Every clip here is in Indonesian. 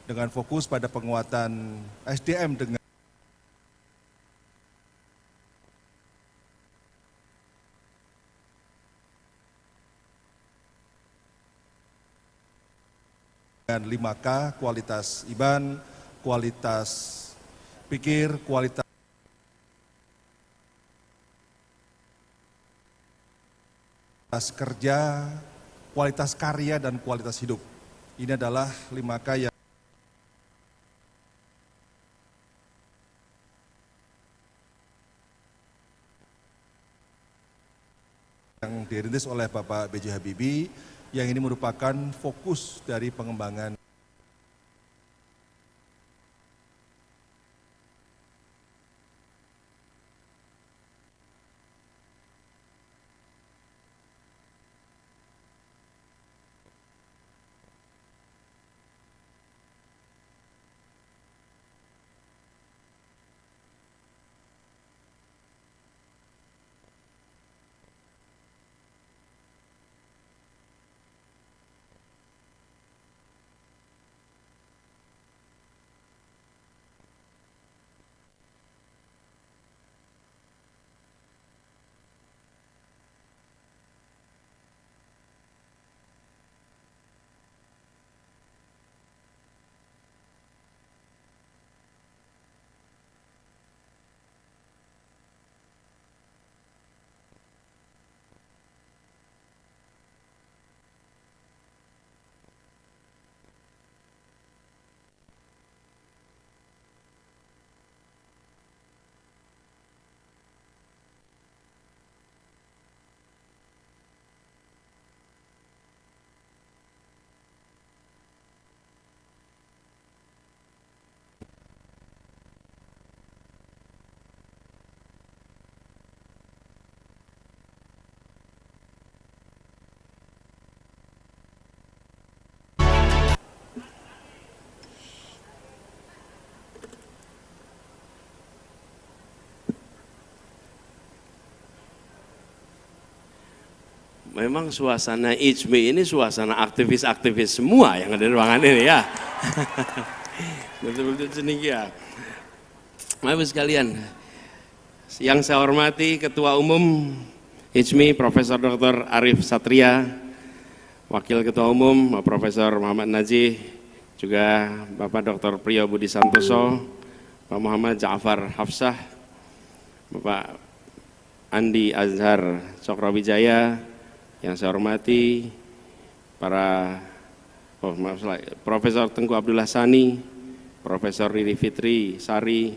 dengan fokus pada penguatan SDM dengan dengan 5K, kualitas IBAN, kualitas pikir, kualitas kerja, kualitas karya, dan kualitas hidup. Ini adalah 5K yang dirintis oleh Bapak B.J. Habibie, yang ini merupakan fokus dari pengembangan memang suasana IJMI ini suasana aktivis-aktivis semua yang ada di ruangan ini ya. Betul-betul cendekia. Bapak sekalian, yang saya hormati Ketua Umum IJMI Profesor Dr. Arief Satria, Wakil Ketua Umum Profesor Muhammad Najih, juga Bapak Dr. Priyo Budi Santoso, Pak Muhammad Ja'far Hafsah, Bapak Andi Azhar Cokrowijaya, yang saya hormati para Profesor Tengku Abdullah Sani, Profesor Riri Fitri Sari,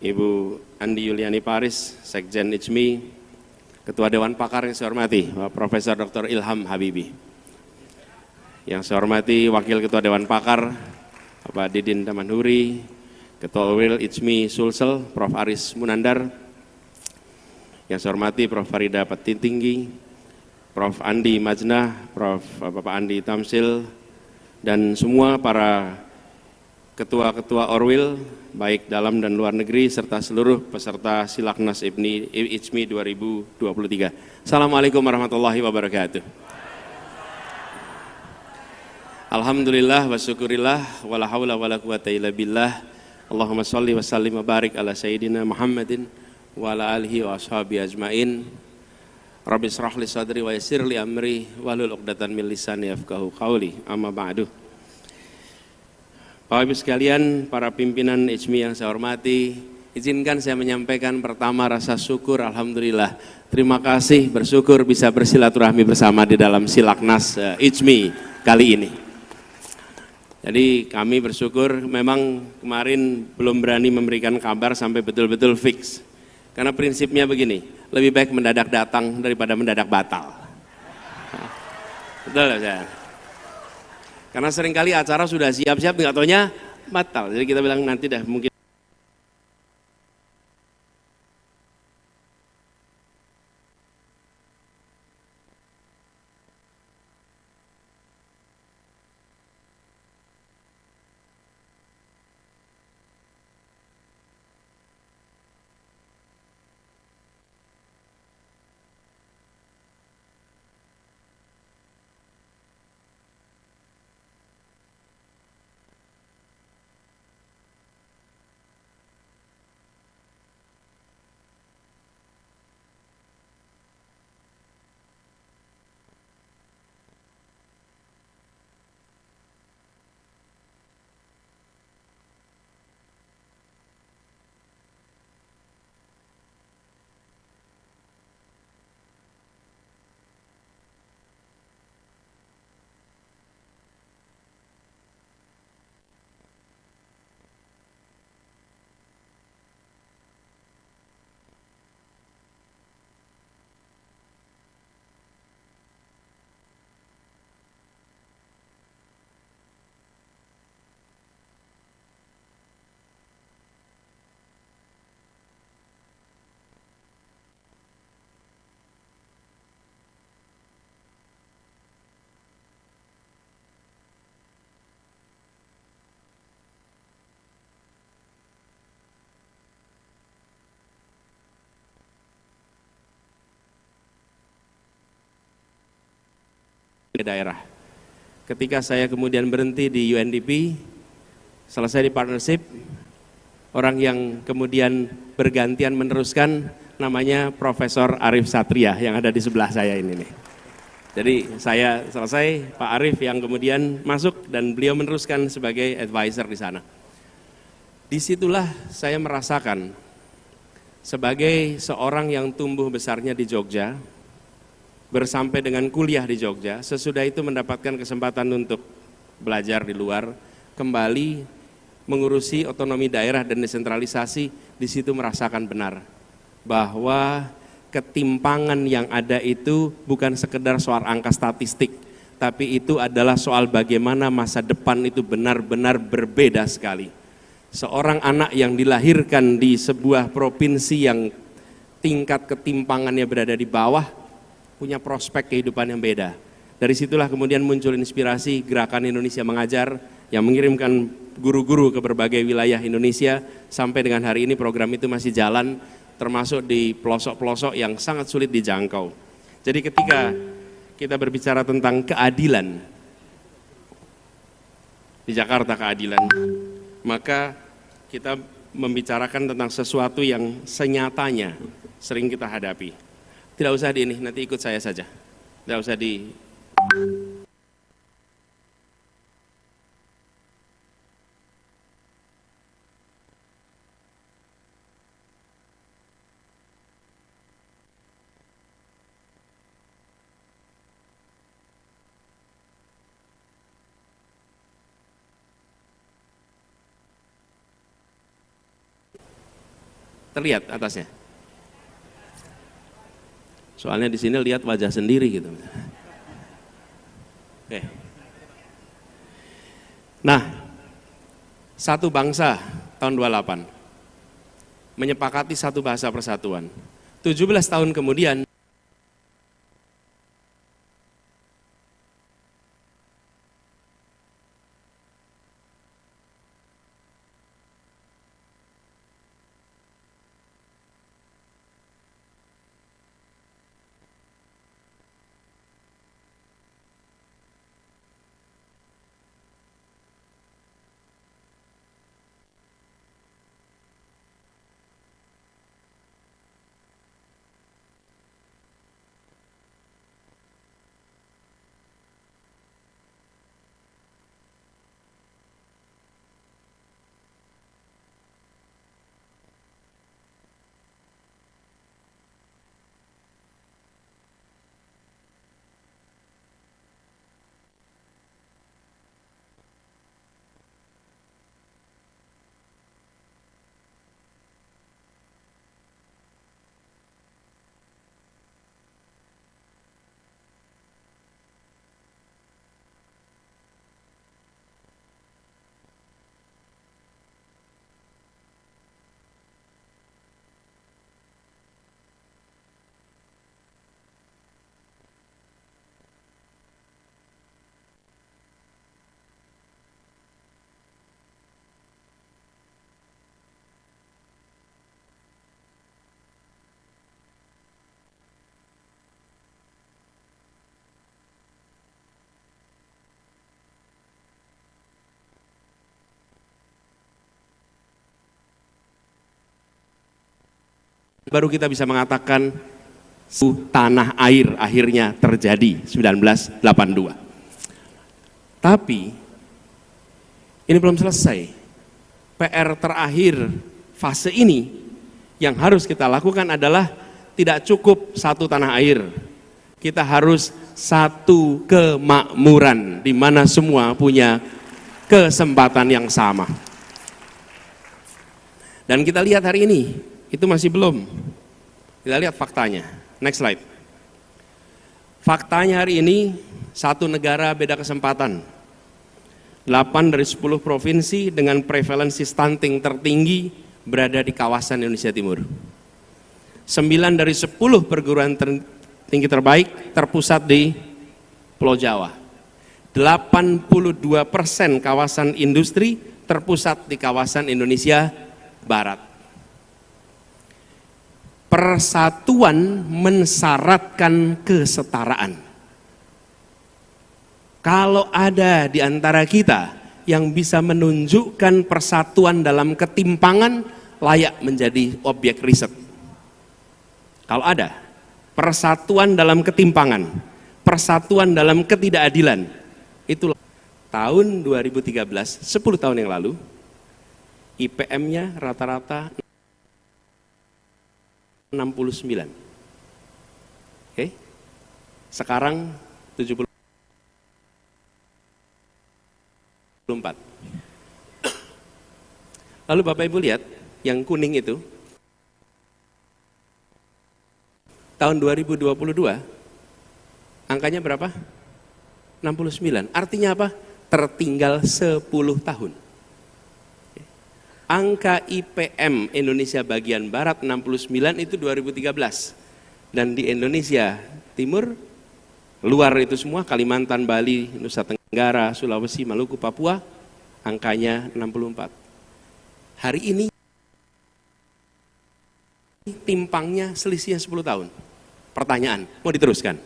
Ibu Andi Yuliani Paris, Sekjen IJMI, Ketua Dewan Pakar yang saya hormati, Profesor Dr. Ilham Habibie. Yang saya hormati Wakil Ketua Dewan Pakar, Bapak Didin Damanhuri, Ketua Orwil IJMI Sulsel, Prof. Aris Munandar. Yang saya hormati Prof. Farida Petintinggi, Prof. Andi Majnah, Prof. Bapak Andi Tamsil, dan semua para ketua-ketua Orwil, baik dalam dan luar negeri, serta seluruh peserta Silaknas IJMI 2023. Assalamualaikum warahmatullahi wabarakatuh. Alhamdulillah wa syukurillah wa la hawla wa la quwata illa billah. Allahumma sholli wa sallim wa barik ala sayyidina Muhammadin wa ala alihi wa ashabihi ajmain. Rabbi shrah li sadri wa yassir li amri wahlul 'uqdatam min lisani yafqahu qawli. Amma ba'du. Bapak Ibu sekalian, para pimpinan IJMI yang saya hormati, izinkan saya menyampaikan pertama rasa syukur, alhamdulillah. Terima kasih, bersyukur bisa bersilaturahmi bersama di dalam Silaknas IJMI kali ini. Jadi kami bersyukur, memang kemarin belum berani memberikan kabar sampai betul-betul fix. Karena prinsipnya begini, lebih baik mendadak datang daripada mendadak batal. Betul ya? Karena seringkali acara sudah siap-siap, nggak taunya batal. Jadi kita bilang nanti dah mungkin. daerah. Ketika saya kemudian berhenti di UNDP, selesai di partnership, orang yang kemudian bergantian meneruskan namanya Profesor Arif Satria yang ada di sebelah saya ini nih. Jadi saya selesai, Pak Arif yang kemudian masuk dan beliau meneruskan sebagai advisor di sana. Disitulah saya merasakan sebagai seorang yang tumbuh besarnya di Jogja, bersampai dengan kuliah di Jogja, sesudah itu mendapatkan kesempatan untuk belajar di luar, kembali mengurusi otonomi daerah dan desentralisasi, di situ merasakan benar bahwa ketimpangan yang ada itu bukan sekedar soal angka statistik, tapi itu adalah soal bagaimana masa depan itu benar-benar berbeda sekali. Seorang anak yang dilahirkan di sebuah provinsi yang tingkat ketimpangannya berada di bawah, punya prospek kehidupan yang beda. Dari situlah kemudian muncul inspirasi Gerakan Indonesia Mengajar yang mengirimkan guru-guru ke berbagai wilayah Indonesia, sampai dengan hari ini program itu masih jalan, termasuk di pelosok-pelosok yang sangat sulit dijangkau. Jadi ketika kita berbicara tentang keadilan, di Jakarta keadilan, maka kita membicarakan tentang sesuatu yang senyatanya sering kita hadapi. Tidak usah di ini, nanti ikut saya saja. Tidak usah di... Terlihat atasnya. Soalnya di sini lihat wajah sendiri gitu. Oke. Nah, satu bangsa tahun 28 menyepakati satu bahasa persatuan. 17 tahun kemudian baru kita bisa mengatakan tanah air akhirnya terjadi 1982. Tapi ini belum selesai. PR terakhir fase ini yang harus kita lakukan adalah tidak cukup satu tanah air. Kita harus satu kemakmuran di mana semua punya kesempatan yang sama. Dan kita lihat hari ini itu masih belum. Kita lihat faktanya. Next slide. Faktanya hari ini satu negara beda kesempatan. 8 dari 10 provinsi dengan prevalensi stunting tertinggi berada di kawasan Indonesia Timur. 9 dari 10 perguruan tinggi terbaik terpusat di Pulau Jawa. 82% kawasan industri terpusat di kawasan Indonesia Barat. Persatuan mensyaratkan kesetaraan. Kalau ada di antara kita yang bisa menunjukkan persatuan dalam ketimpangan, layak menjadi objek riset. Kalau ada persatuan dalam ketimpangan, persatuan dalam ketidakadilan, itu tahun 2013, 10 tahun yang lalu, IPM-nya rata-rata 69. Oke. Sekarang 74. Lalu Bapak Ibu lihat, yang kuning itu, tahun 2022, angkanya berapa? 69. Artinya apa? Tertinggal 10 tahun. Angka IPM Indonesia bagian Barat 69 itu 2013. Dan di Indonesia Timur, luar itu semua, Kalimantan, Bali, Nusa Tenggara, Sulawesi, Maluku, Papua, angkanya 64. Hari ini timpangnya selisihnya 10 tahun. Pertanyaan, mau diteruskan?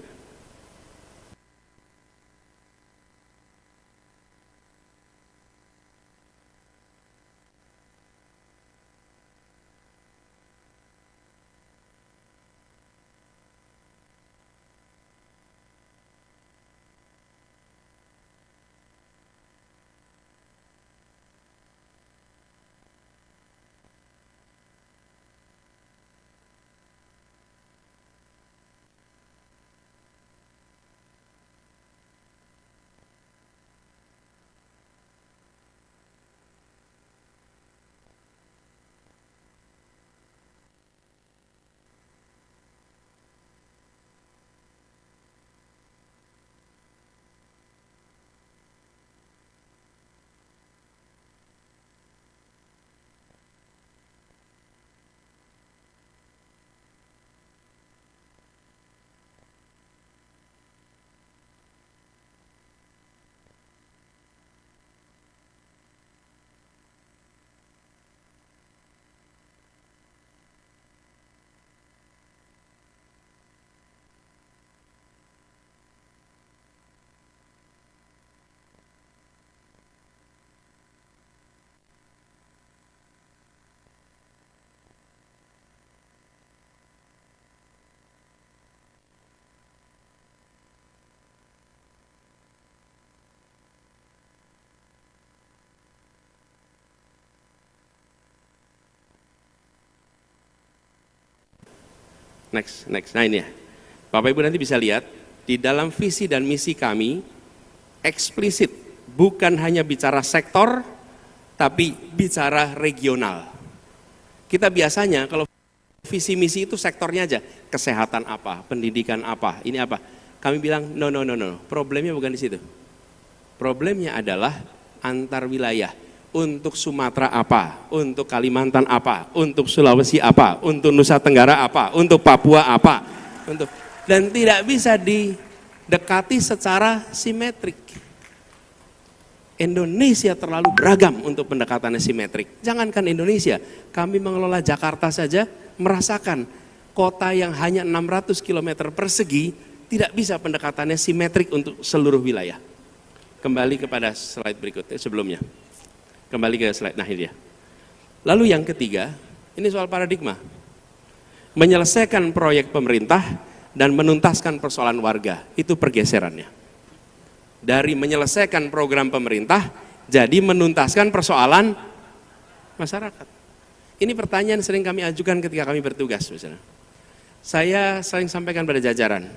Next. Nah ini ya, Bapak Ibu nanti bisa lihat, di dalam visi dan misi kami, eksplisit, bukan hanya bicara sektor, tapi bicara regional. Kita biasanya kalau visi misi itu sektornya aja, kesehatan apa, pendidikan apa, ini apa. Kami bilang, no, problemnya bukan di situ. Problemnya adalah antar wilayah. Untuk Sumatera apa, untuk Kalimantan apa, untuk Sulawesi apa, untuk Nusa Tenggara apa, untuk Papua apa, dan tidak bisa didekati secara simetrik. Indonesia terlalu beragam untuk pendekatannya simetrik. Jangankan Indonesia, kami mengelola Jakarta saja merasakan kota yang hanya 600 km persegi tidak bisa pendekatannya simetrik untuk seluruh wilayah. Kembali kepada slide berikutnya sebelumnya. Kembali ke slide, nah ini dia. Lalu yang ketiga, ini soal paradigma. Menyelesaikan proyek pemerintah dan menuntaskan persoalan warga, itu pergeserannya. Dari menyelesaikan program pemerintah, jadi menuntaskan persoalan masyarakat. Ini pertanyaan sering kami ajukan ketika kami bertugas. Misalnya. Saya sering sampaikan pada jajaran,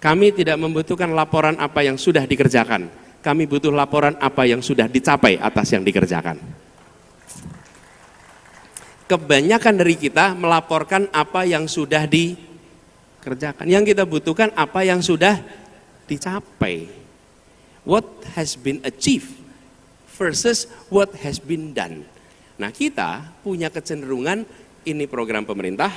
kami tidak membutuhkan laporan apa yang sudah dikerjakan. Kami butuh laporan apa yang sudah dicapai atas yang dikerjakan. Kebanyakan dari kita melaporkan apa yang sudah dikerjakan. Yang kita butuhkan apa yang sudah dicapai. What has been achieved versus what has been done. Nah, kita punya kecenderungan ini program pemerintah,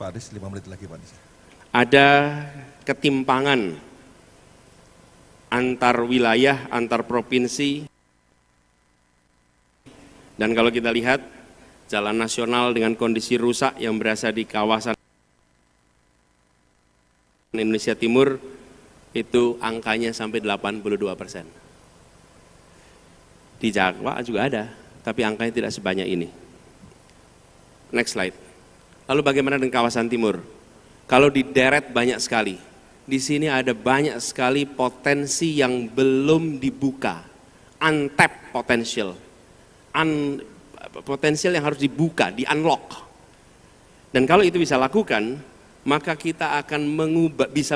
Pak Aris, 5 menit lagi Pak Aris. Ada ketimpangan antar wilayah, antar provinsi, dan kalau kita lihat jalan nasional dengan kondisi rusak yang berada di kawasan Indonesia Timur, itu angkanya sampai 82%. Di Jawa juga ada, tapi angkanya tidak sebanyak ini. Next slide. Lalu bagaimana dengan kawasan timur? Kalau dideret banyak sekali, di sini ada banyak sekali potensi yang belum dibuka, untapped potential, potensial yang harus dibuka, di-unlock. Dan kalau itu bisa lakukan, maka kita akan bisa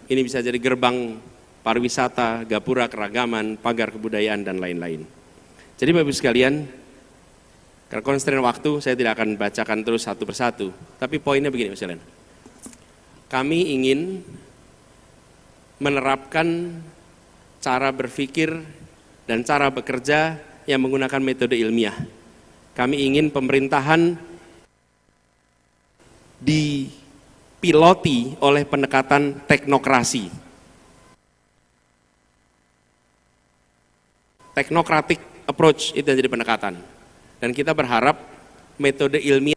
ini bisa jadi gerbang pariwisata, gapura keragaman, pagar kebudayaan, dan lain-lain. Jadi Bapak Ibu sekalian, karena constraint waktu, saya tidak akan bacakan terus satu persatu, tapi poinnya begini Mas sekalian. Kami ingin menerapkan cara berpikir dan cara bekerja yang menggunakan metode ilmiah. Kami ingin pemerintahan dipiloti oleh pendekatan teknokrasi. Technocratic approach itu yang jadi pendekatan. Dan kita berharap metode ilmiah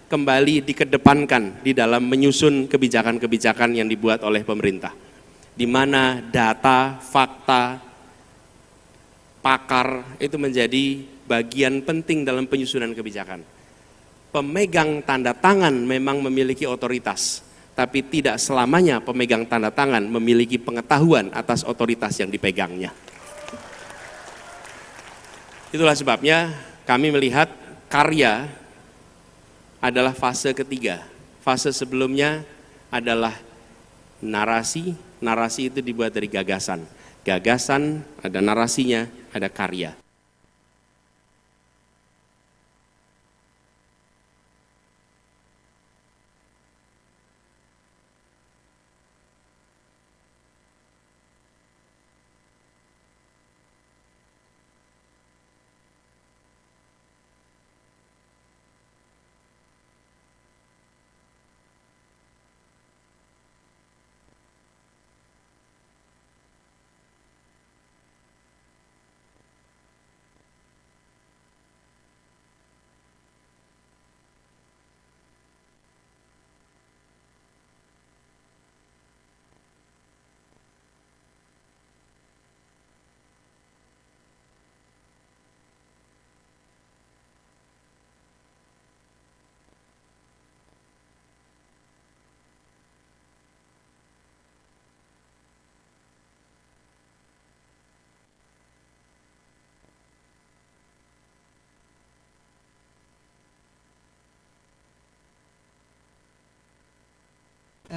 kembali dikedepankan di dalam menyusun kebijakan-kebijakan yang dibuat oleh pemerintah. Di mana data, fakta, pakar itu menjadi bagian penting dalam penyusunan kebijakan. Pemegang tanda tangan memang memiliki otoritas, tapi tidak selamanya pemegang tanda tangan memiliki pengetahuan atas otoritas yang dipegangnya. Itulah sebabnya kami melihat karya adalah fase ketiga. Fase sebelumnya adalah narasi. Narasi itu dibuat dari gagasan. Gagasan, ada narasinya, ada karya.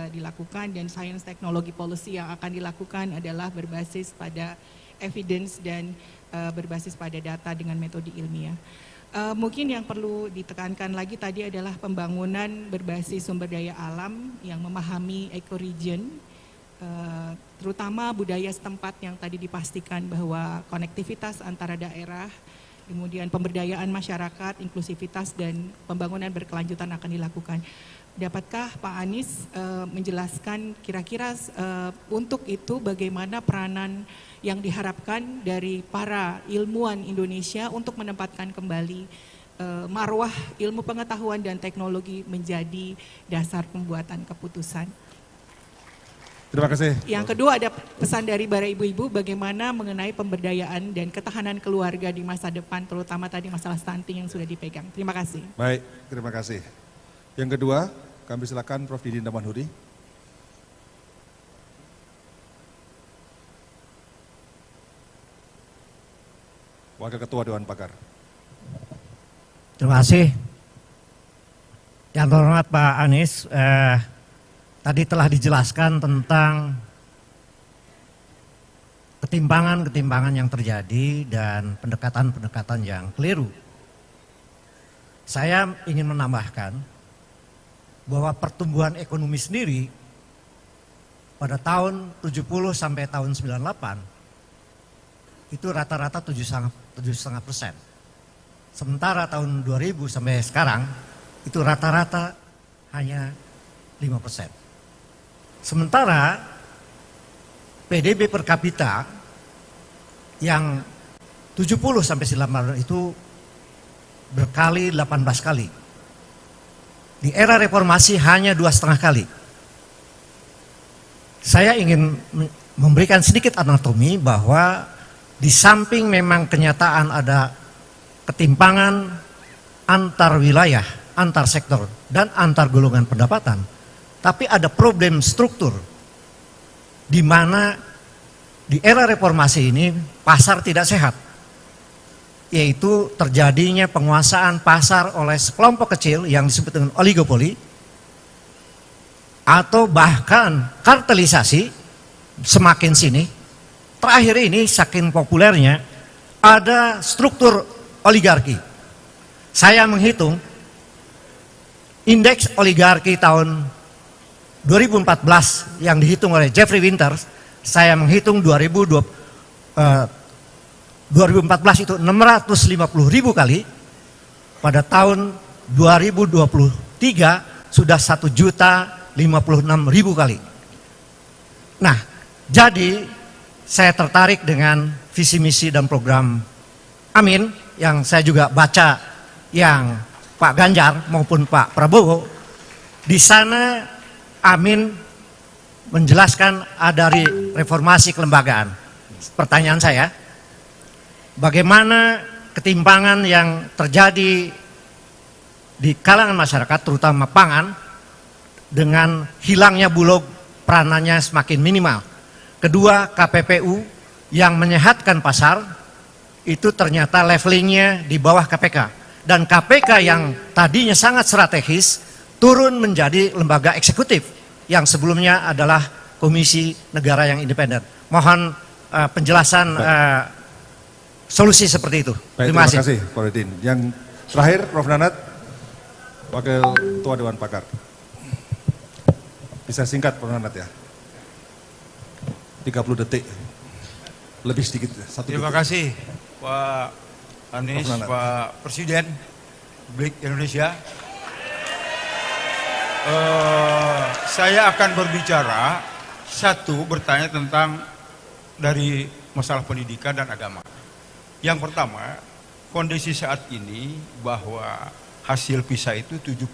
dilakukan, dan science technology policy yang akan dilakukan adalah berbasis pada evidence dan berbasis pada data dengan metode ilmiah. Mungkin yang perlu ditekankan lagi tadi adalah pembangunan berbasis sumber daya alam yang memahami ecoregion, terutama budaya setempat yang tadi dipastikan bahwa konektivitas antara daerah, kemudian pemberdayaan masyarakat, inklusivitas, dan pembangunan berkelanjutan akan dilakukan. Dapatkah Pak Anies menjelaskan kira-kira untuk itu bagaimana peranan yang diharapkan dari para ilmuwan Indonesia untuk menempatkan kembali marwah ilmu pengetahuan dan teknologi menjadi dasar pembuatan keputusan? Terima kasih. Yang kedua ada pesan dari para ibu-ibu bagaimana mengenai pemberdayaan dan ketahanan keluarga di masa depan, terutama tadi masalah stunting yang sudah dipegang. Terima kasih. Baik, terima kasih. Yang kedua, kami silakan Prof. Didin Damanhuri. Wakil Ketua Dewan Pakar. Terima kasih. Yang terhormat Pak Anies, tadi telah dijelaskan tentang ketimpangan-ketimpangan yang terjadi dan pendekatan-pendekatan yang keliru. Saya ingin menambahkan bahwa pertumbuhan ekonomi sendiri pada tahun 70 sampai tahun 98 itu rata-rata 7,5%. Sementara tahun 2000 sampai sekarang itu rata-rata hanya 5%. Sementara PDB per kapita yang 70 sampai 90 itu berkali 18 kali. Di era reformasi hanya 2,5 kali. Saya ingin memberikan sedikit anatomi bahwa di samping memang kenyataan ada ketimpangan antar wilayah, antar sektor, dan antar golongan pendapatan, tapi ada problem struktur di mana di era reformasi ini pasar tidak sehat, yaitu terjadinya penguasaan pasar oleh sekelompok kecil yang disebut dengan oligopoli atau bahkan kartelisasi semakin sini. Terakhir ini saking populernya ada struktur oligarki. Saya menghitung indeks oligarki tahun 2014 yang dihitung oleh Jeffrey Winters, saya menghitung 2014 itu 650.000 kali, pada tahun 2023 sudah 1.056.000 kali. Nah, jadi saya tertarik dengan visi misi dan program Amin yang saya juga baca yang Pak Ganjar maupun Pak Prabowo. Di sana Amin menjelaskan ada reformasi kelembagaan. Pertanyaan saya, bagaimana ketimpangan yang terjadi di kalangan masyarakat terutama pangan dengan hilangnya Bulog, peranannya semakin minimal. Kedua, KPPU yang menyehatkan pasar itu ternyata levelingnya di bawah KPK, dan KPK yang tadinya sangat strategis turun menjadi lembaga eksekutif yang sebelumnya adalah Komisi Negara yang Independen. Mohon penjelasan solusi seperti itu. Baik, terima kasih Prof. Didin. Yang terakhir Prof. Nanat, Wakil Ketua Dewan Pakar. Bisa singkat Prof. Nanat ya. 30 detik. Lebih sedikit. Terima kasih Pak Anies, Pak Presiden Republik Indonesia. Saya akan berbicara bertanya tentang dari masalah pendidikan dan agama. Yang pertama, kondisi saat ini bahwa hasil PISA itu 72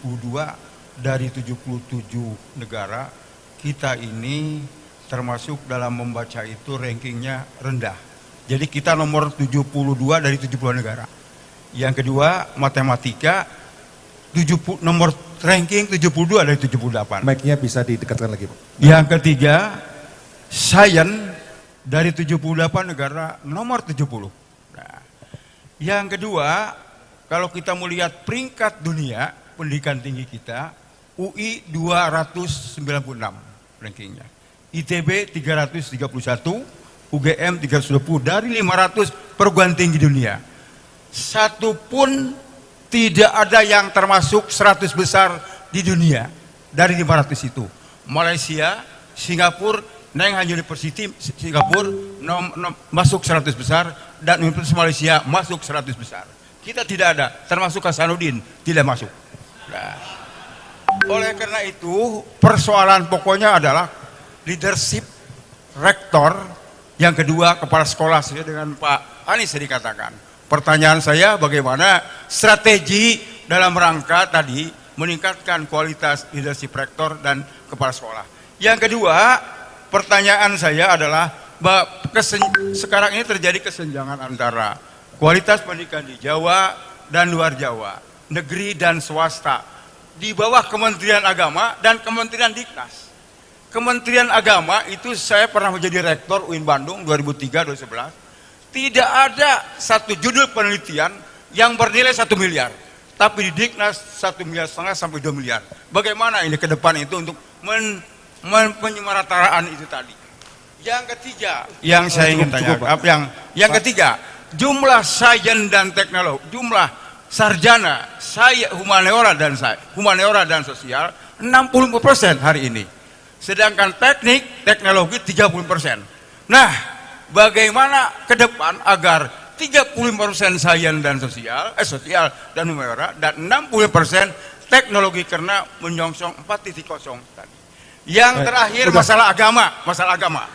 dari 77 negara, kita ini termasuk dalam membaca itu rankingnya rendah. Jadi kita nomor 72 dari 70 negara. Yang kedua, matematika nomor ranking 72 dari 78. Mic-nya bisa didekatkan lagi, Pak. Yang ketiga, sains dari 78 negara nomor 70. Nah, yang kedua, kalau kita melihat peringkat dunia pendidikan tinggi kita, UI 296 rankingnya, ITB 331, UGM 320 dari 500 perguruan tinggi dunia. Satu pun tidak ada yang termasuk 100 besar di dunia dari 500 itu. Malaysia, Singapura, Nanyang University Singapura masuk 100 besar, dan Universitas Malaysia masuk 100 besar. Kita tidak ada, termasuk Hasanuddin tidak masuk. Nah, oleh karena itu persoalan pokoknya adalah leadership rektor, yang kedua kepala sekolah, sesuai dengan Pak Anies tadi katakan. Pertanyaan saya, bagaimana strategi dalam rangka tadi meningkatkan kualitas leadership rektor dan kepala sekolah. Yang kedua, pertanyaan saya adalah sekarang ini terjadi kesenjangan antara kualitas pendidikan di Jawa dan luar Jawa, negeri dan swasta, di bawah Kementerian Agama dan Kementerian Diknas. Kementerian Agama itu saya pernah menjadi rektor UIN Bandung 2003-2011. Tidak ada satu judul penelitian yang bernilai 1 miliar. Tapi di Diknas 1,5 miliar sampai 2 miliar. Bagaimana ini ke depan itu untuk penyemarataan itu tadi. Yang ketiga, yang saya ingin tanyakan, yang ketiga, jumlah sains dan teknologi, jumlah sarjana humaniora dan sosial 60% hari ini. Sedangkan teknik, teknologi 30%. Nah, bagaimana ke depan agar 30% sains dan sosial dan humaniora dan 60% teknologi, karena menyongsong 4.0 tadi. Yang terakhir masalah agama.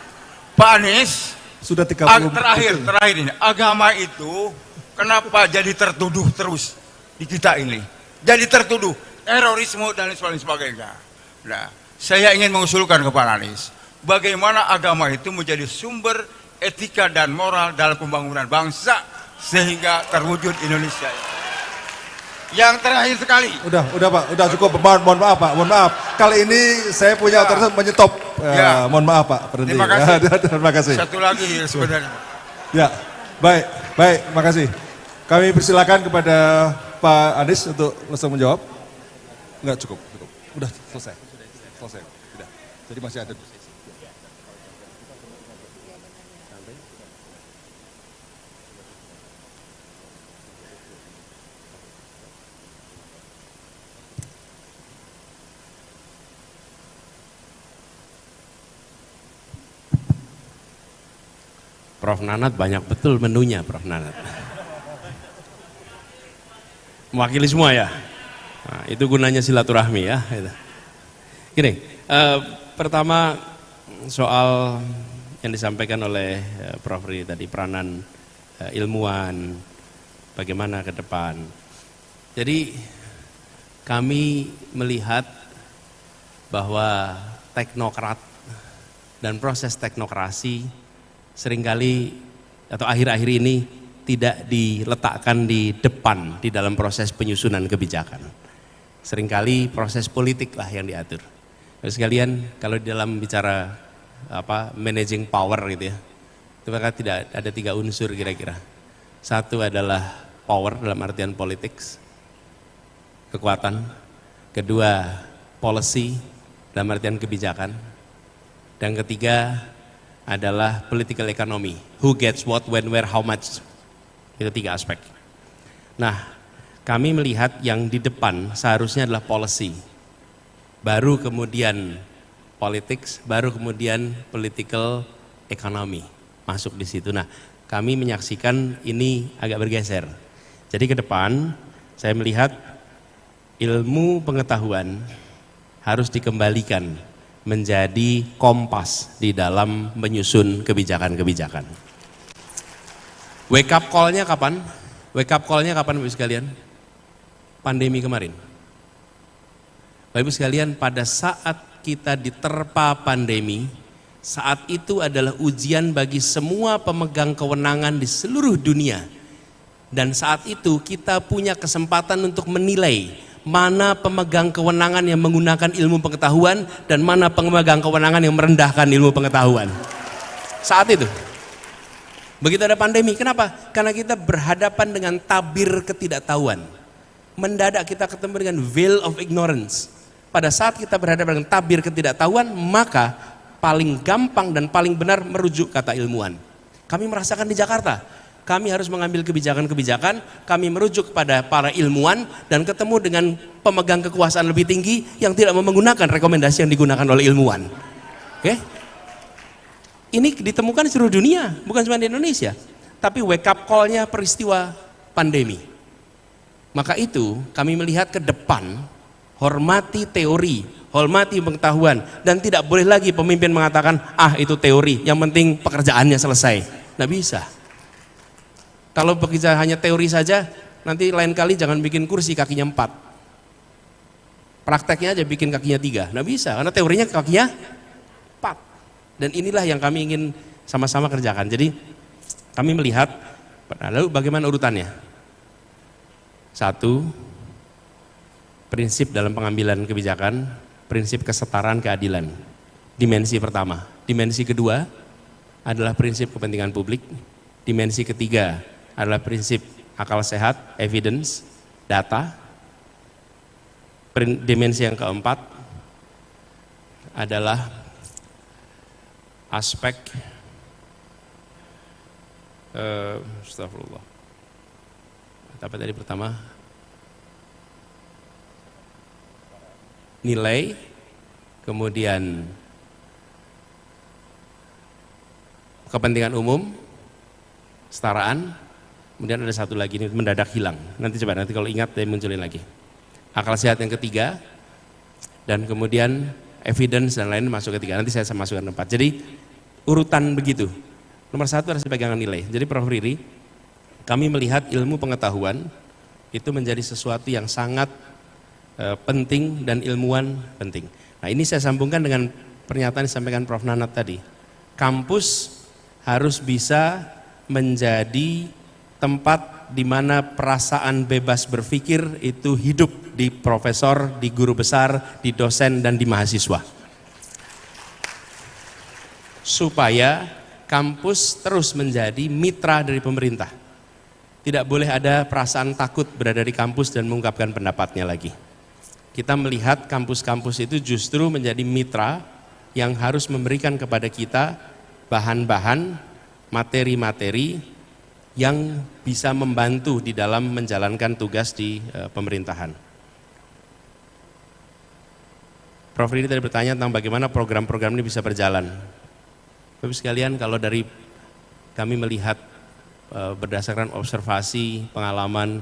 Pak Anies, Sudah 30 terakhir ini, agama itu kenapa jadi tertuduh terus di kita ini? Jadi tertuduh terorisme dan sebagainya. Nah, saya ingin mengusulkan ke Pak Anies, bagaimana agama itu menjadi sumber etika dan moral dalam pembangunan bangsa sehingga terwujud Indonesia. Yang terakhir sekali. Udah Pak, udah cukup. Mohon maaf Pak, mohon maaf. Kali ini saya punya otoritas menyetop. Mohon maaf Pak, berhenti. Terima kasih. Terima kasih. Satu lagi sebenarnya. Ya, baik, makasih. Kami persilakan kepada Pak Anies untuk langsung menjawab. Enggak cukup. Udah selesai. Udah. Jadi masih ada. Prof. Nanat banyak betul menunya, Prof. Nanat. Mewakili semua ya. Nah, itu gunanya silaturahmi ya. Gini, pertama soal yang disampaikan oleh Prof. Ri tadi, peranan ilmuwan, bagaimana ke depan. Jadi kami melihat bahwa teknokrat dan proses teknokrasi seringkali atau akhir-akhir ini tidak diletakkan di depan di dalam proses penyusunan kebijakan. Seringkali proses politik lah yang diatur. Terus sekalian, kalau di dalam bicara managing power gitu ya, itu maka tidak ada 3 unsur kira-kira. Satu adalah power dalam artian politics, kekuatan. Kedua, policy dalam artian kebijakan. Dan ketiga adalah political economy, who gets what, when, where, how much. Itu 3 aspek. Nah, kami melihat yang di depan seharusnya adalah policy, baru kemudian politics, baru kemudian political economy masuk di situ. Nah, kami menyaksikan ini agak bergeser. Jadi ke depan saya melihat ilmu pengetahuan harus dikembalikan menjadi kompas di dalam menyusun kebijakan-kebijakan. Wake up call-nya kapan? Wake up call-nya kapan Bapak Ibu sekalian? Pandemi kemarin. Bapak Ibu sekalian, pada saat kita diterpa pandemi, saat itu adalah ujian bagi semua pemegang kewenangan di seluruh dunia. Dan saat itu kita punya kesempatan untuk menilai mana pemegang kewenangan yang menggunakan ilmu pengetahuan dan mana pemegang kewenangan yang merendahkan ilmu pengetahuan. Saat itu. Begitu ada pandemi, kenapa? Karena kita berhadapan dengan tabir ketidaktahuan. Mendadak kita ketemu dengan veil of ignorance. pada saat kita berhadapan dengan tabir ketidaktahuan, maka paling gampang dan paling benar merujuk kata ilmuwan. Kami merasakan di Jakarta, kami harus mengambil kebijakan-kebijakan, kami merujuk kepada para ilmuwan dan ketemu dengan pemegang kekuasaan lebih tinggi yang tidak menggunakan rekomendasi yang digunakan oleh ilmuwan. Oke? Ini ditemukan di seluruh dunia, bukan cuma di Indonesia. Tapi wake up call-nya peristiwa pandemi. Maka itu kami melihat ke depan, hormati teori, hormati pengetahuan, dan tidak boleh lagi pemimpin mengatakan, ah itu teori, yang penting pekerjaannya selesai. Nggak bisa. Kalau begitu hanya teori saja, nanti lain kali jangan bikin kursi kakinya 4. Prakteknya aja bikin kakinya 3. Nggak bisa, karena teorinya kakinya 4. Dan inilah yang kami ingin sama-sama kerjakan. Jadi kami melihat, lalu bagaimana urutannya? 1, prinsip dalam pengambilan kebijakan, prinsip kesetaraan keadilan. Dimensi pertama. Dimensi kedua adalah prinsip kepentingan publik. Dimensi ketiga adalah prinsip akal sehat, evidence, data. Dimensi yang keempat adalah aspek astagfirullah. Apa tadi pertama? Nilai, kemudian kepentingan umum, kesetaraan, kemudian ada satu lagi ini mendadak hilang. Nanti kalau ingat saya munculin lagi. Akal sehat yang ketiga, dan kemudian evidence dan lain masuk ketiga. Nanti saya masukkan 4. Jadi urutan begitu. Nomor 1 harus pegangan nilai. Jadi Prof. Riri, kami melihat ilmu pengetahuan itu menjadi sesuatu yang sangat penting dan ilmuwan penting. Nah ini saya sambungkan dengan pernyataan yang disampaikan Prof. Nanat tadi. Kampus harus bisa menjadi tempat di mana perasaan bebas berpikir itu hidup di profesor, di guru besar, di dosen, dan di mahasiswa. Supaya kampus terus menjadi mitra dari pemerintah. Tidak boleh ada perasaan takut berada di kampus dan mengungkapkan pendapatnya lagi. Kita melihat kampus-kampus itu justru menjadi mitra yang harus memberikan kepada kita bahan-bahan, materi-materi yang bisa membantu di dalam menjalankan tugas di pemerintahan. Prof. Riri tadi bertanya tentang bagaimana program-program ini bisa berjalan. Bapak sekalian, kalau dari kami melihat berdasarkan observasi, pengalaman,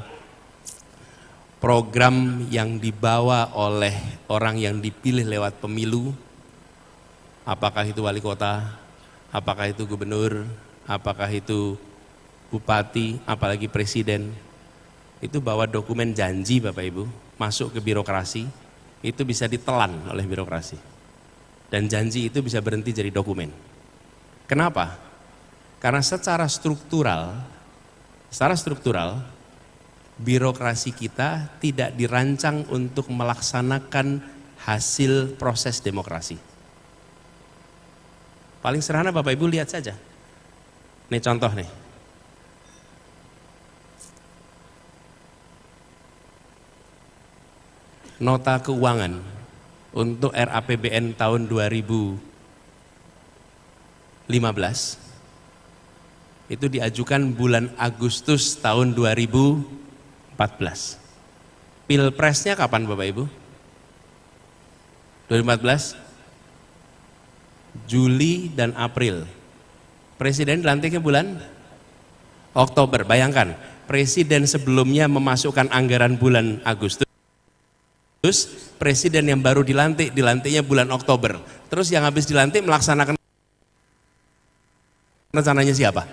program yang dibawa oleh orang yang dipilih lewat pemilu, apakah itu wali kota, apakah itu gubernur, apakah itu bupati, apalagi presiden, itu bawa dokumen janji Bapak Ibu, masuk ke birokrasi, itu bisa ditelan oleh birokrasi. Dan janji itu bisa berhenti jadi dokumen. Kenapa? Karena secara struktural, birokrasi kita tidak dirancang untuk melaksanakan hasil proses demokrasi. Paling sederhana Bapak Ibu lihat saja. Ini contoh nih. Nota keuangan untuk RAPBN tahun 2015 itu diajukan bulan Agustus tahun 2014. Pilpresnya kapan Bapak Ibu? 2014? Juli dan April. Presiden dilantiknya bulan Oktober. Bayangkan, presiden sebelumnya memasukkan anggaran bulan Agustus. Presiden yang baru dilantiknya bulan Oktober. Terus yang habis dilantik melaksanakan rencananya siapa?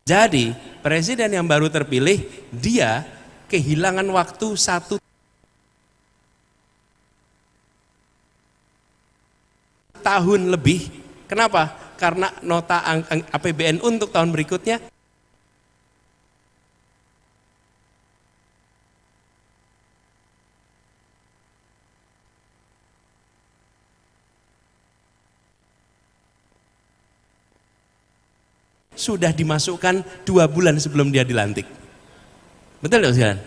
Jadi presiden yang baru terpilih, dia kehilangan waktu 1 tahun lebih. Kenapa? Karena nota APBN untuk tahun berikutnya sudah dimasukkan 2 bulan sebelum dia dilantik. Betul tidak sekalian?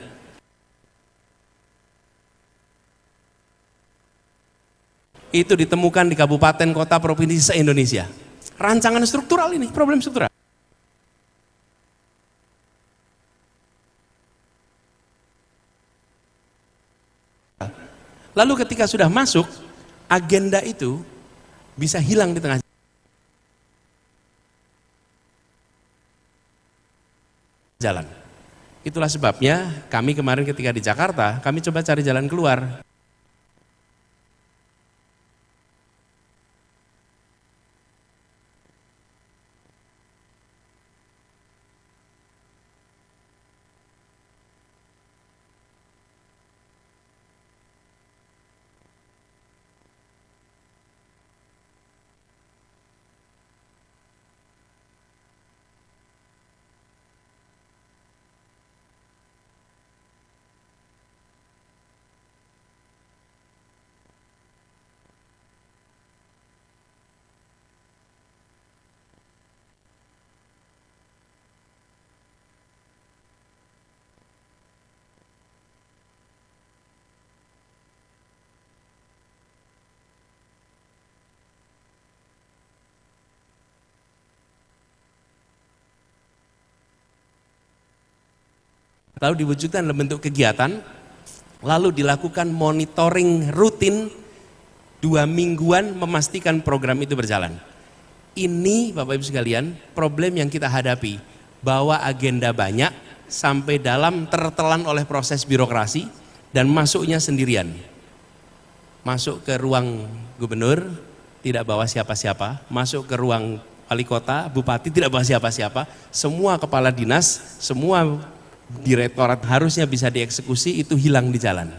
Itu ditemukan di kabupaten, kota, provinsi se-Indonesia. Rancangan struktural ini, problem struktural. Lalu ketika sudah masuk, agenda itu bisa hilang di tengah jalan. Itulah sebabnya kami kemarin ketika di Jakarta, kami coba cari jalan keluar. Lalu diwujudkan dalam bentuk kegiatan, lalu dilakukan monitoring rutin 2 mingguan memastikan program itu berjalan. Ini Bapak Ibu sekalian, problem yang kita hadapi, bahwa agenda banyak sampai dalam tertelan oleh proses birokrasi dan masuknya sendirian. Masuk ke ruang gubernur, tidak bawa siapa-siapa, masuk ke ruang wali kota, bupati, tidak bawa siapa-siapa, semua kepala dinas, semua direktorat harusnya bisa dieksekusi, itu hilang di jalan.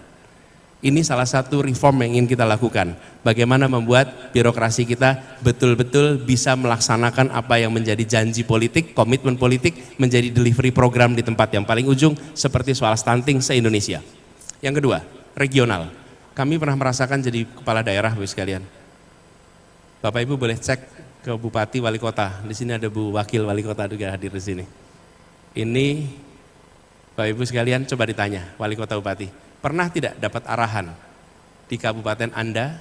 Ini salah satu reform yang ingin kita lakukan. Bagaimana membuat birokrasi kita betul-betul bisa melaksanakan apa yang menjadi janji politik, komitmen politik, menjadi delivery program di tempat yang paling ujung, seperti soal stunting se-Indonesia. Yang kedua, regional. Kami pernah merasakan jadi kepala daerah, Bu sekalian. Bapak Ibu boleh cek ke bupati, wali kota. Di sini ada Bu Wakil Wali Kota juga hadir di sini. Ini Bapak Ibu sekalian, coba ditanya, wali kota, bupati, pernah tidak dapat arahan di kabupaten Anda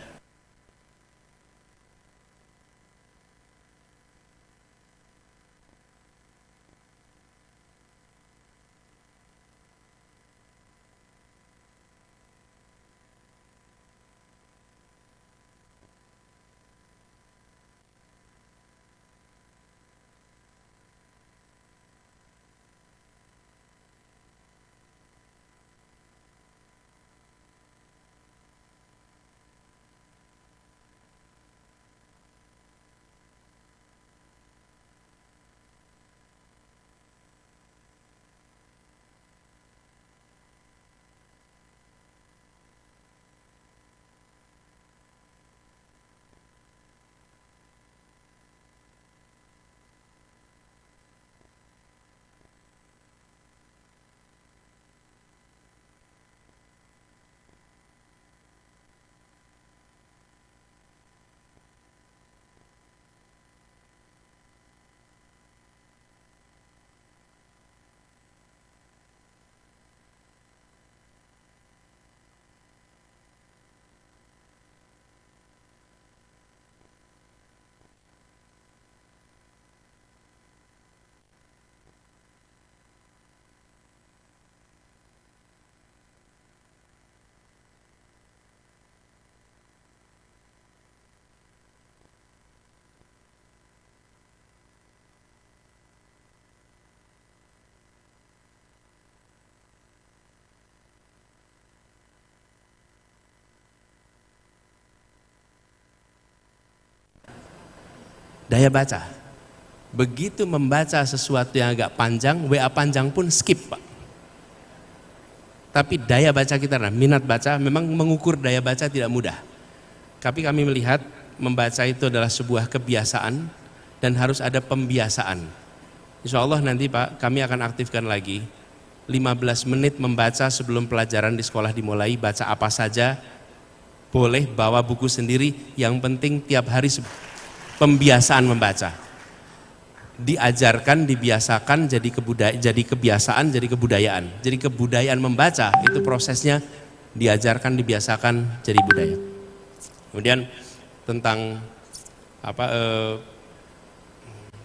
daya baca. Begitu membaca sesuatu yang agak panjang, WA panjang pun skip, Pak. Tapi daya baca kita, minat baca, memang mengukur daya baca tidak mudah. Tapi kami melihat membaca itu adalah sebuah kebiasaan dan harus ada pembiasaan. Insya Allah nanti Pak, kami akan aktifkan lagi 15 menit membaca sebelum pelajaran di sekolah dimulai, baca apa saja, boleh bawa buku sendiri, yang penting tiap hari pembiasaan membaca. diajarkan, dibiasakan jadi kebiasaan, jadi kebudayaan. Jadi kebudayaan membaca itu prosesnya diajarkan, dibiasakan jadi budaya. Kemudian tentang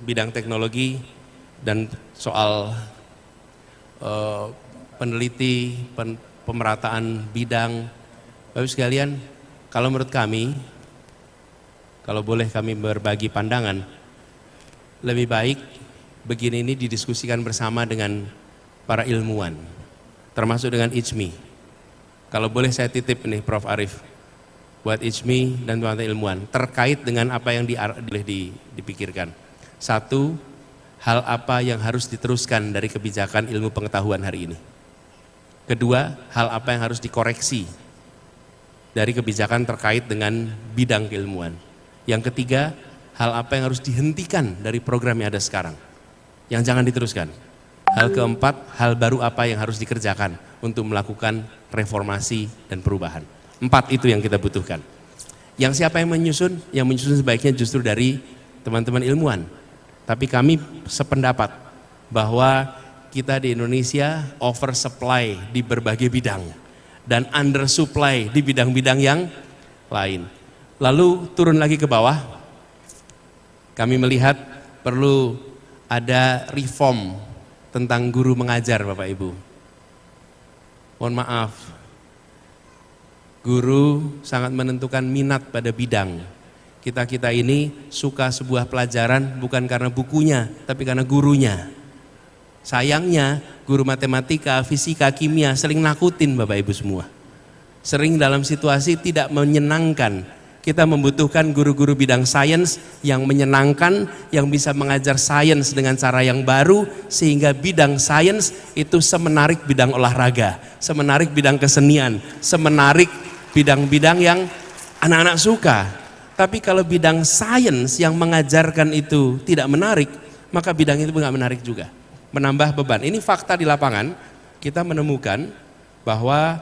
bidang teknologi dan soal peneliti, pemerataan bidang, Bapak sekalian, kalau menurut kami, kalau boleh kami berbagi pandangan, lebih baik begini ini didiskusikan bersama dengan para ilmuwan, termasuk dengan ICMI. Kalau boleh saya titip nih Prof. Arief, buat ICMI dan teman-teman ilmuwan, terkait dengan apa yang dipikirkan. Satu, hal apa yang harus diteruskan dari kebijakan ilmu pengetahuan hari ini. Kedua, hal apa yang harus dikoreksi dari kebijakan terkait dengan bidang keilmuan. Yang ketiga, hal apa yang harus dihentikan dari program yang ada sekarang, yang jangan diteruskan. Hal keempat, hal baru apa yang harus dikerjakan untuk melakukan reformasi dan perubahan. 4 itu yang kita butuhkan. Yang siapa yang menyusun? Yang menyusun sebaiknya justru dari teman-teman ilmuwan. Tapi kami sependapat bahwa kita di Indonesia oversupply di berbagai bidang dan undersupply di bidang-bidang yang lain. Lalu turun lagi ke bawah, kami melihat perlu ada reform tentang guru mengajar Bapak Ibu. Mohon maaf, guru sangat menentukan minat pada bidang. Kita ini suka sebuah pelajaran bukan karena bukunya, tapi karena gurunya. Sayangnya guru matematika, fisika, kimia sering nakutin Bapak Ibu semua. Sering dalam situasi tidak menyenangkan. Kita membutuhkan guru-guru bidang sains yang menyenangkan, yang bisa mengajar sains dengan cara yang baru, sehingga bidang sains itu semenarik bidang olahraga, semenarik bidang kesenian, semenarik bidang-bidang yang anak-anak suka. Tapi kalau bidang sains yang mengajarkan itu tidak menarik, maka bidang itu nggak menarik juga, menambah beban. Ini fakta di lapangan, kita menemukan bahwa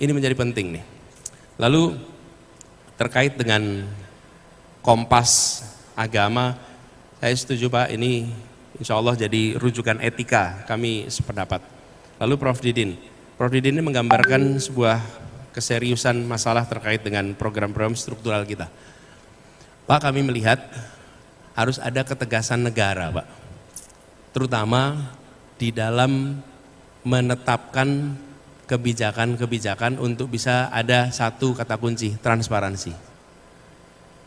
ini menjadi penting nih. Lalu terkait dengan kompas agama, saya setuju Pak, ini insya Allah jadi rujukan etika, kami sependapat. Lalu Prof. Didin ini menggambarkan sebuah keseriusan masalah terkait dengan program-program struktural kita. Pak, kami melihat harus ada ketegasan negara Pak, terutama di dalam menetapkan kebijakan-kebijakan untuk bisa ada satu kata kunci, transparansi.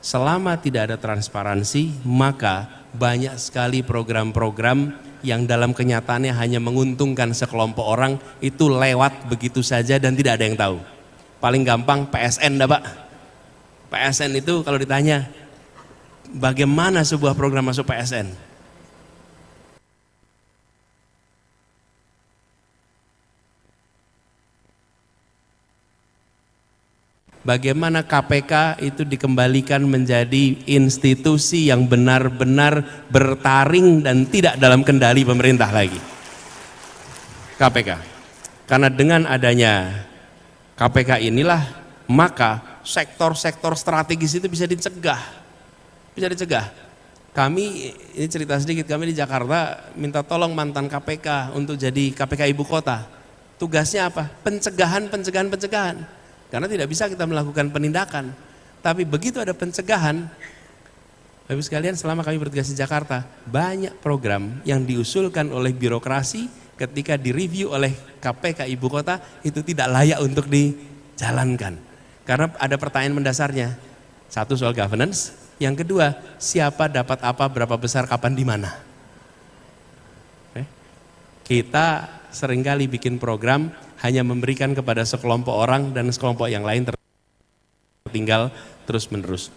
Selama tidak ada transparansi, maka banyak sekali program-program yang dalam kenyataannya hanya menguntungkan sekelompok orang itu lewat begitu saja dan tidak ada yang tahu. Paling gampang PSN dah Pak. PSN itu kalau ditanya bagaimana sebuah program masuk PSN, bagaimana KPK itu dikembalikan menjadi institusi yang benar-benar bertaring dan tidak dalam kendali pemerintah lagi. KPK. Karena dengan adanya KPK inilah, maka sektor-sektor strategis itu bisa dicegah. Bisa dicegah. Kami, ini cerita sedikit, kami di Jakarta minta tolong mantan KPK untuk jadi KPK Ibu Kota. Tugasnya apa? Pencegahan. Karena tidak bisa kita melakukan penindakan. Tapi begitu ada pencegahan, Bapak Ibu sekalian, selama kami bertugas di Jakarta, banyak program yang diusulkan oleh birokrasi ketika direview oleh KPK Ibu Kota itu tidak layak untuk dijalankan. Karena ada pertanyaan mendasarnya. Satu, soal governance. Yang kedua, siapa dapat apa, berapa besar, kapan, di mana. Kita seringkali bikin program hanya memberikan kepada sekelompok orang dan sekelompok yang lain tertinggal terus-menerus.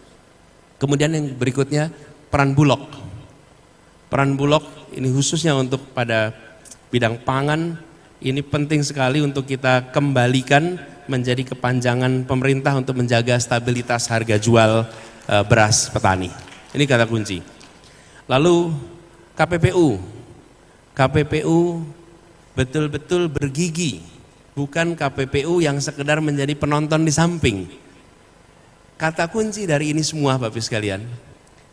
Kemudian yang berikutnya, peran Bulog. Peran Bulog ini khususnya untuk pada bidang pangan, ini penting sekali untuk kita kembalikan menjadi kepanjangan pemerintah untuk menjaga stabilitas harga jual beras petani. Ini kata kunci. Lalu KPPU betul-betul bergigi, bukan KPPU yang sekedar menjadi penonton di samping. Kata kunci dari ini semua Bapak Ibu sekalian,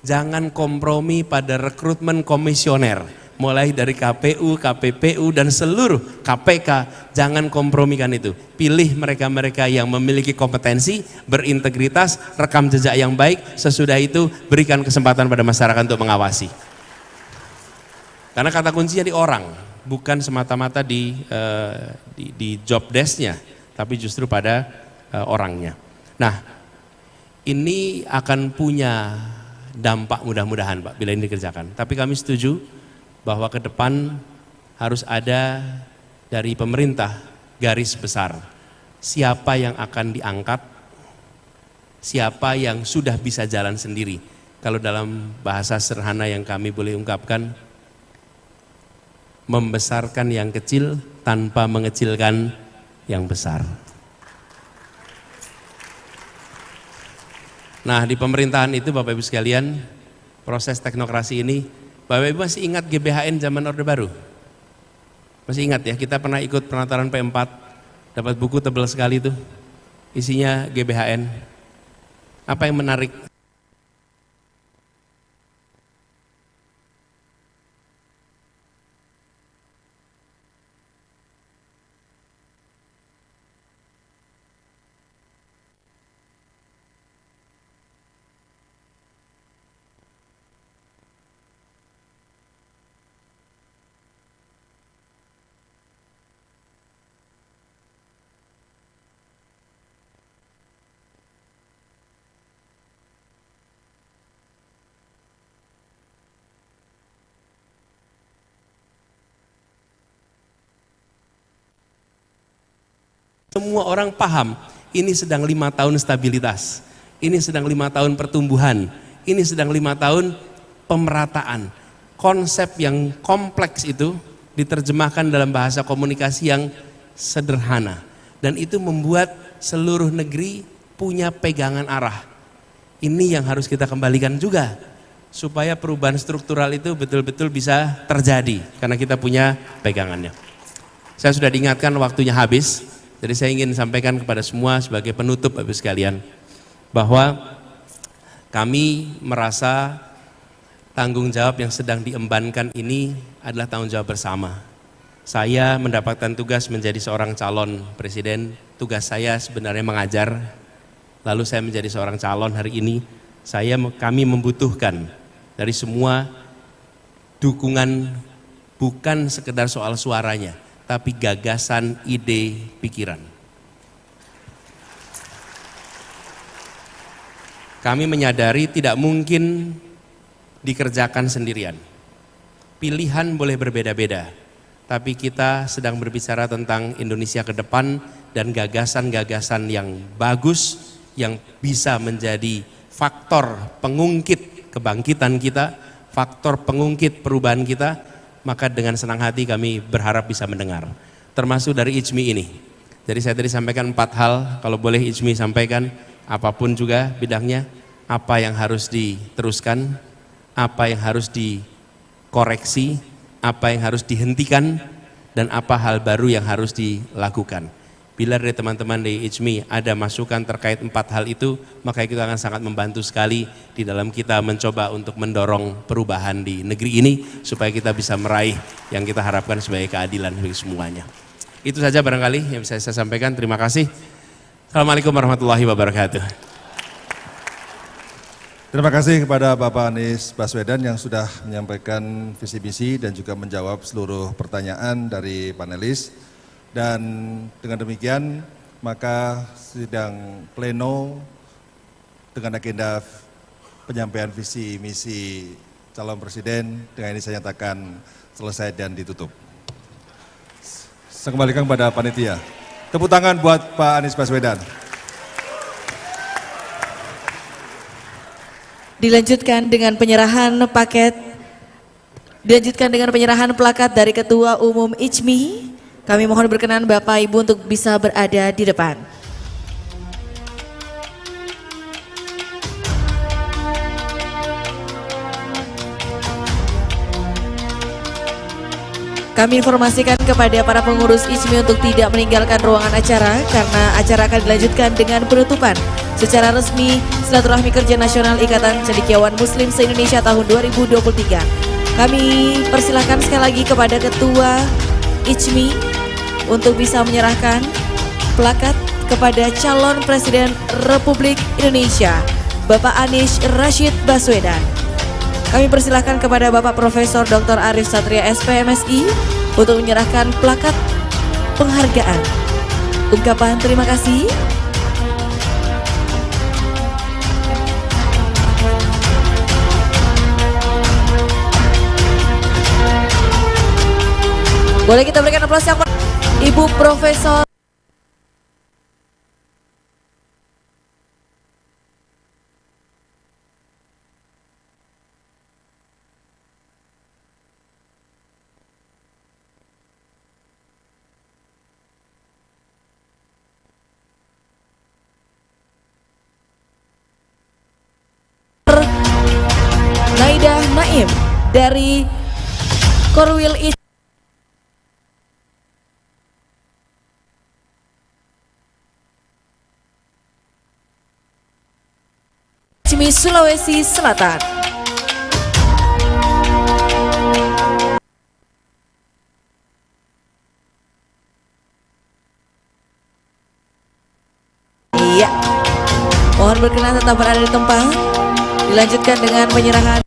Jangan kompromi pada rekrutmen komisioner, mulai dari KPU, KPPU, dan seluruh KPK, jangan kompromikan itu. Pilih mereka-mereka yang memiliki kompetensi, berintegritas, rekam jejak yang baik, sesudah itu berikan kesempatan pada masyarakat untuk mengawasi. Karena kata kuncinya di orang, bukan semata-mata di job desk-nya, tapi justru pada orangnya. Nah, ini akan punya dampak mudah-mudahan Pak, bila ini dikerjakan. Tapi kami setuju bahwa ke depan harus ada dari pemerintah garis besar. Siapa yang akan diangkat, siapa yang sudah bisa jalan sendiri. Kalau dalam bahasa sederhana yang kami boleh ungkapkan, membesarkan yang kecil tanpa mengecilkan yang besar. Nah, di pemerintahan itu Bapak Ibu sekalian, proses teknokrasi ini, Bapak Ibu masih ingat GBHN zaman Orde Baru? Masih ingat ya, kita pernah ikut penataran P4, dapat buku tebal sekali itu, isinya GBHN. Apa yang menarik? Semua orang paham, ini sedang 5 tahun stabilitas, ini sedang 5 tahun pertumbuhan, ini sedang 5 tahun pemerataan. Konsep yang kompleks itu diterjemahkan dalam bahasa komunikasi yang sederhana. Dan itu membuat seluruh negeri punya pegangan arah. Ini yang harus kita kembalikan juga, supaya perubahan struktural itu betul-betul bisa terjadi, karena kita punya pegangannya. Saya sudah diingatkan waktunya habis. Jadi saya ingin sampaikan kepada semua sebagai penutup Bapak sekalian, bahwa kami merasa tanggung jawab yang sedang diembankan ini adalah tanggung jawab bersama. Saya mendapatkan tugas menjadi seorang calon presiden, tugas saya sebenarnya mengajar, lalu saya menjadi seorang calon hari ini. Kami membutuhkan dari semua dukungan, bukan sekedar soal suaranya, tapi gagasan, ide, pikiran. Kami menyadari tidak mungkin dikerjakan sendirian. Pilihan boleh berbeda-beda, tapi kita sedang berbicara tentang Indonesia ke depan dan gagasan-gagasan yang bagus, yang bisa menjadi faktor pengungkit kebangkitan kita, faktor pengungkit perubahan kita. Maka dengan senang hati kami berharap bisa mendengar, termasuk dari IJMI ini. Jadi saya tadi sampaikan 4 hal, kalau boleh IJMI sampaikan, apapun juga bidangnya, apa yang harus diteruskan, apa yang harus dikoreksi, apa yang harus dihentikan, dan apa hal baru yang harus dilakukan. Bila dari teman-teman di IJMI ada masukan terkait 4 hal itu, maka kita akan sangat membantu sekali di dalam kita mencoba untuk mendorong perubahan di negeri ini, supaya kita bisa meraih yang kita harapkan sebagai keadilan bagi semuanya. Itu saja barangkali yang bisa saya sampaikan. Terima kasih. Assalamualaikum warahmatullahi wabarakatuh. Terima kasih kepada Bapak Anies Baswedan yang sudah menyampaikan visi misi dan juga menjawab seluruh pertanyaan dari panelis. Dan dengan demikian maka sidang pleno dengan agenda penyampaian visi misi calon presiden dengan ini saya nyatakan selesai dan ditutup. Saya kembalikan kepada panitia. Tepuk tangan buat Pak Anies Baswedan. Dilanjutkan dengan penyerahan plakat dari Ketua Umum IJMI. Kami mohon berkenan Bapak Ibu untuk bisa berada di depan. Kami informasikan kepada para pengurus IJMI untuk tidak meninggalkan ruangan acara karena acara akan dilanjutkan dengan penutupan. secara resmi Silaturahmi Kerja Nasional Ikatan Cendekiawan Muslim se-Indonesia tahun 2023. Kami persilahkan sekali lagi kepada Ketua ICMI untuk bisa menyerahkan plakat kepada calon Presiden Republik Indonesia, Bapak Anies Rashid Baswedan. Kami persilahkan kepada Bapak Profesor Dr. Arif Satria SPMSI untuk menyerahkan plakat penghargaan. Ungkapan terima kasih. Boleh kita berikan aplaus yang Ibu Profesor Naidah Naim dari Korwil ICMI Sulawesi Selatan. Iya, mohon berkenan tetap berada di tempat. Dilanjutkan dengan penyerahan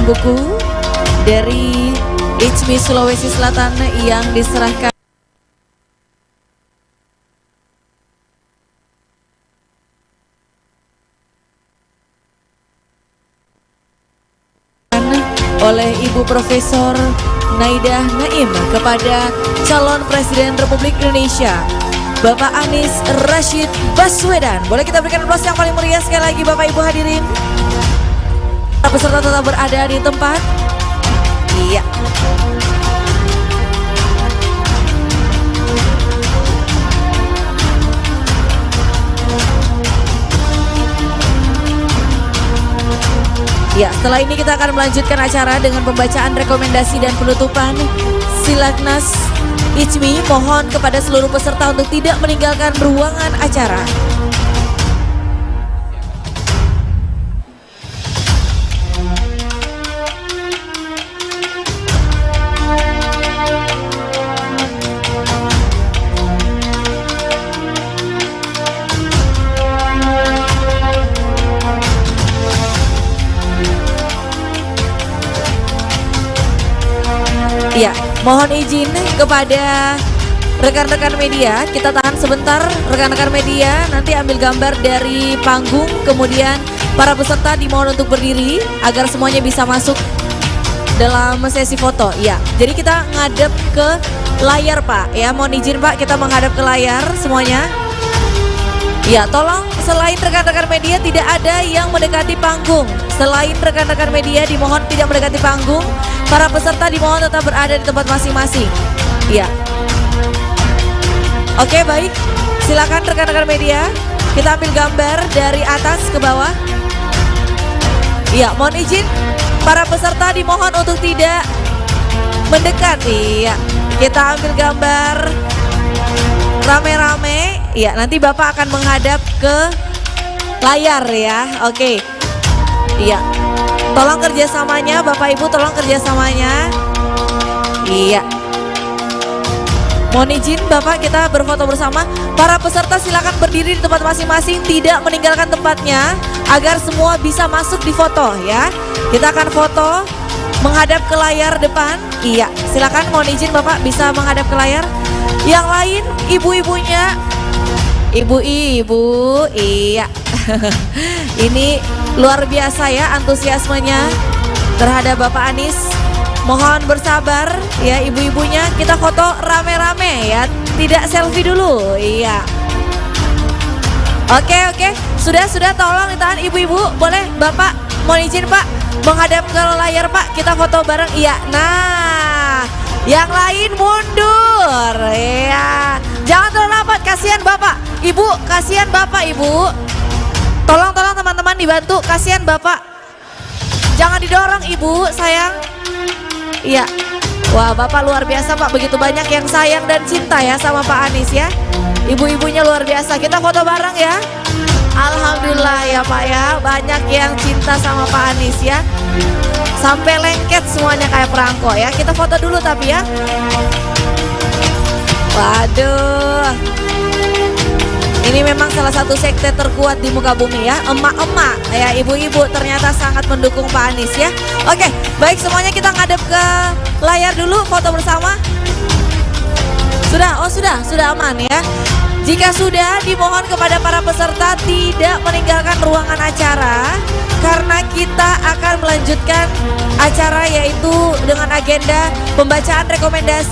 buku dari ICMI Sulawesi Selatan yang diserahkan oleh Ibu Profesor Naidah Naim kepada calon Presiden Republik Indonesia, Bapak Anies Rashid Baswedan. Boleh kita berikan aplaus yang paling meriah sekali lagi Bapak Ibu hadirin. Peserta tetap berada di tempat. Iya. Ya, setelah ini kita akan melanjutkan acara dengan pembacaan rekomendasi dan penutupan Silaknas ICMI. Mohon kepada seluruh peserta untuk tidak meninggalkan ruangan acara. Ya, mohon izin kepada rekan-rekan media, kita tahan sebentar rekan-rekan media, nanti ambil gambar dari panggung, kemudian para peserta dimohon untuk berdiri agar semuanya bisa masuk dalam sesi foto. Ya, jadi kita ngadep ke layar Pak, ya mohon izin Pak, kita menghadap ke layar semuanya. Ya, tolong selain rekan-rekan media tidak ada yang mendekati panggung. Selain rekan-rekan media dimohon tidak mendekati panggung. Para peserta dimohon tetap berada di tempat masing-masing. Ya. Oke, baik. Silakan rekan-rekan media. Kita ambil gambar dari atas ke bawah. Ya, mohon izin para peserta dimohon untuk tidak mendekat. Iya. Kita ambil gambar rame-rame. Ya, nanti Bapak akan menghadap ke layar ya. Oke. Iya. Tolong kerjasamanya Bapak Ibu, tolong kerjasamanya. Iya. Mohon izin Bapak, kita berfoto bersama. Para peserta silakan berdiri di tempat masing-masing, tidak meninggalkan tempatnya agar semua bisa masuk di foto ya. Kita akan foto menghadap ke layar depan. Iya, silakan mohon izin Bapak bisa menghadap ke layar. Yang lain ibu-ibunya. Ibu-ibu, iya. Ini luar biasa ya antusiasmenya terhadap Bapak Anies. Mohon bersabar ya ibu-ibunya, kita foto rame-rame ya, tidak selfie dulu. Iya. Oke, sudah tolong ditahan ibu-ibu. Boleh Bapak, mohon izin Pak menghadap ke layar Pak, kita foto bareng. Iya, nah yang lain mundur ya, jangan terlalu rapat, kasihan Bapak Ibu, kasihan Bapak Ibu. Tolong teman-teman dibantu, kasihan Bapak. Jangan didorong Ibu, sayang. Iya. Wah, Bapak luar biasa Pak, begitu banyak yang sayang dan cinta ya sama Pak Anies ya. Ibu-ibunya luar biasa. Kita foto bareng ya. Alhamdulillah ya Pak ya, banyak yang cinta sama Pak Anies ya. Sampai lengket semuanya kayak perangko ya. Kita foto dulu tapi ya. Waduh. Ini memang salah satu sekte terkuat di muka bumi ya. Emak-emak ya, ibu-ibu ternyata sangat mendukung Pak Anies ya. Oke, baik semuanya kita ngadep ke layar dulu, foto bersama. Sudah, oh sudah aman ya. Jika sudah, dimohon kepada para peserta tidak meninggalkan ruangan acara karena kita akan melanjutkan acara yaitu dengan agenda pembacaan rekomendasi